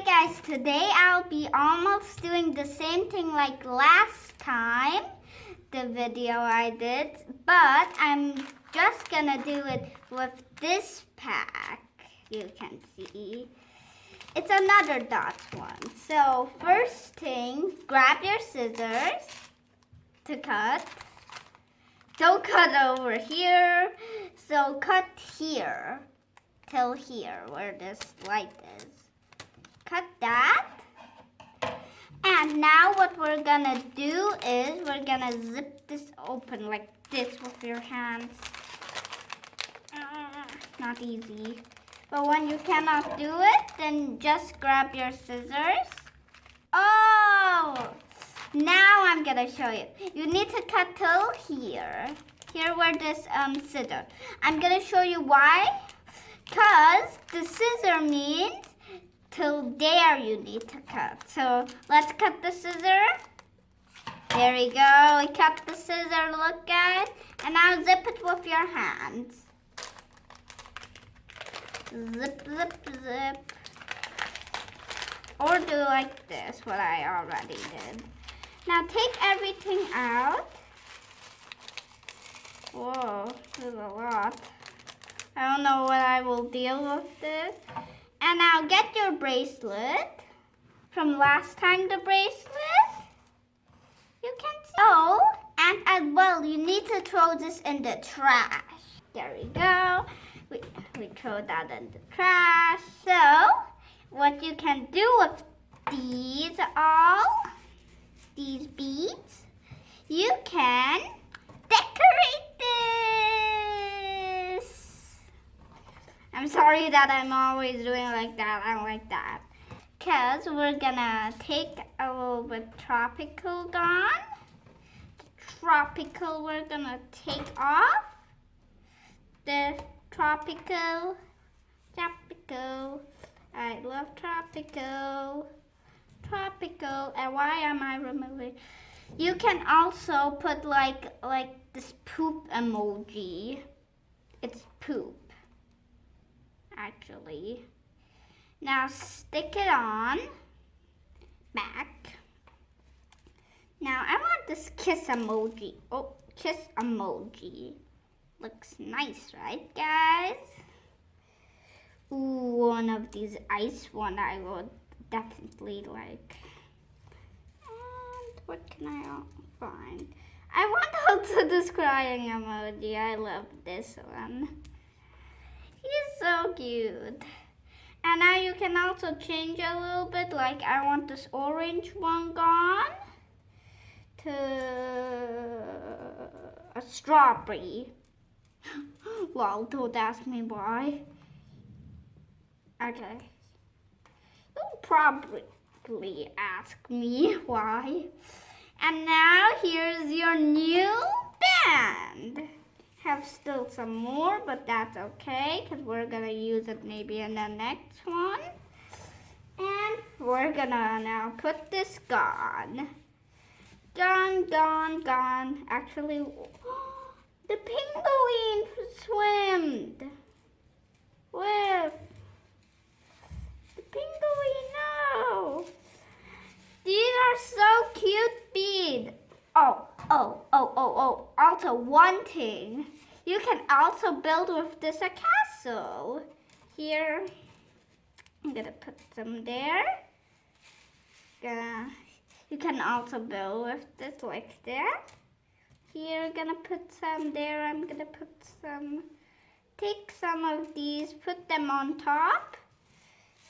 guys, today I'll be almost doing the same thing like last time, the video I did, but I'm just gonna do it with this pack. You can see. It's another dot one. So first thing, grab your scissors to cut. Don't cut over here. So cut here till here where this light is. Cut that. And now what we're gonna do is we're gonna zip this open like this with your hands. Not easy. But when you cannot do it, then just grab your scissors. Oh! Now I'm gonna show you. You need to cut till here. Here where this scissor. I'm gonna show you why. Because the scissor means till there you need to cut. So let's cut the scissor. There we go. We cut the scissor, look guys. And now zip it with your hands. Zip, zip, zip. Or do like this, what I already did. Now take everything out. Whoa, there's a lot. I don't know what I will deal with this. And now get your bracelet. From last time the bracelet. You can see. Oh, and as well, you need to throw this in the trash. There we go. We throw that in the trash. So, what you can do with these beads, you can decorate this. I'm sorry that I'm always doing like that. I don't like that. Because we're gonna take a little bit tropical gone. Tropical, we're gonna take off. The tropical. I love tropical. And why am I removing? You can also put like this poop emoji. It's poop, actually. Now stick it on back. Now I want this kiss emoji. Oh, kiss emoji. Looks nice, right, guys? Ooh, one of these ice one I would definitely like. And what can I find? I want also this crying emoji. I love this one. He's so cute. And now you can also change a little bit. Like I want this orange one gone to a strawberry. Well, don't ask me why. Okay. You'll probably ask me why. And now here's your new band. Have still some more, but that's okay because we're gonna use it maybe in the next one. And we're gonna now put this gone. Gone. Actually, the penguin swimmed with the penguin. No, these are so cute beads. Oh. Also, one thing, you can also build with this a castle. Here, I'm gonna put some there. You can also build with this like that. Here, gonna put some there. I'm gonna put some. Take some of these, put them on top,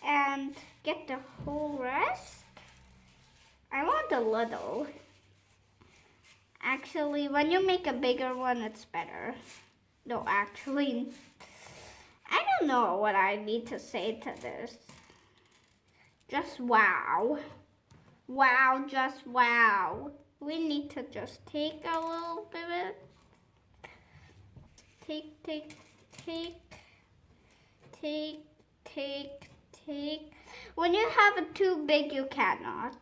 and get the whole rest. I want a little. Actually, when you make a bigger one, it's better. No, actually, I don't know what I need to say to this. Just wow. Wow, just wow. We need to just take a little bit. Take. When you have it too big, you cannot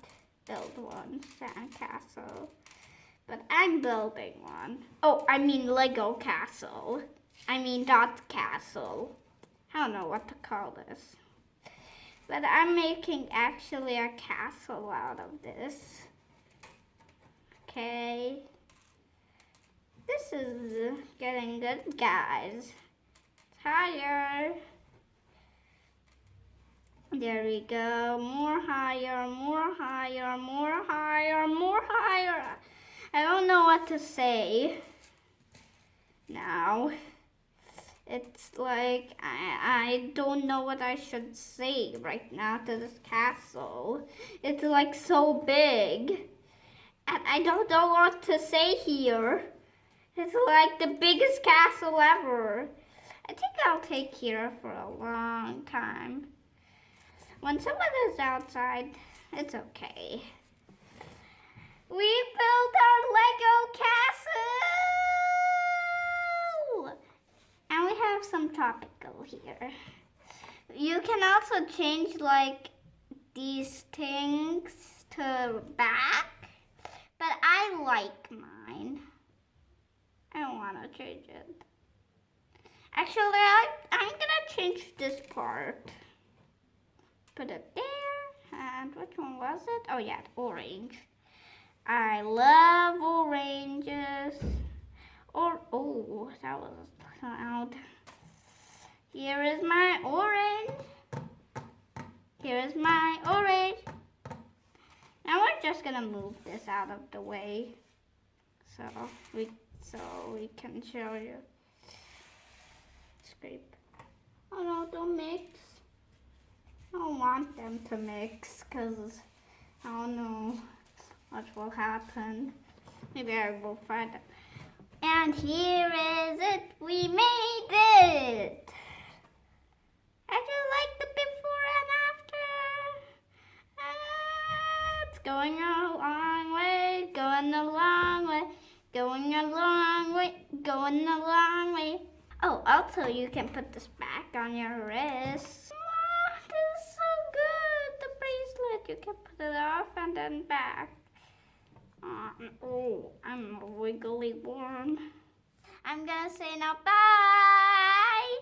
build one sandcastle. But I'm building one. Oh, I mean Lego castle. I mean dot castle. I don't know what to call this. But I'm making actually a castle out of this. Okay. This is getting good, guys. Higher. There we go. More higher, more higher, more higher, more higher. I don't know what to say now. It's like I don't know what I should say right now to this castle. It's like so big. And I don't know what to say here. It's like the biggest castle ever. I think I'll take here for a long time. When someone is outside, it's okay. We built our Lego castle! And we have some tropical here. You can also change like these things to back, but I like mine. I don't want to change it. Actually, I'm gonna change this part. Put it there, and which one was it? Oh yeah, orange. I love oranges. Oh, that was loud. Here is my orange. Here is my orange. Now we're just gonna move this out of the way, so we can show you. Scrape. Oh no, don't mix. I don't want them to mix because I don't know what will happen. Maybe I will find it. And here is it. We made it. I do like the before and after. It's going a long way, going a long way, going a long way, going a long way. Oh, also you can put this back on your wrist. Oh, this is so good. The bracelet, you can put it off and then back. Oh, I'm wiggly worm. I'm gonna say now bye.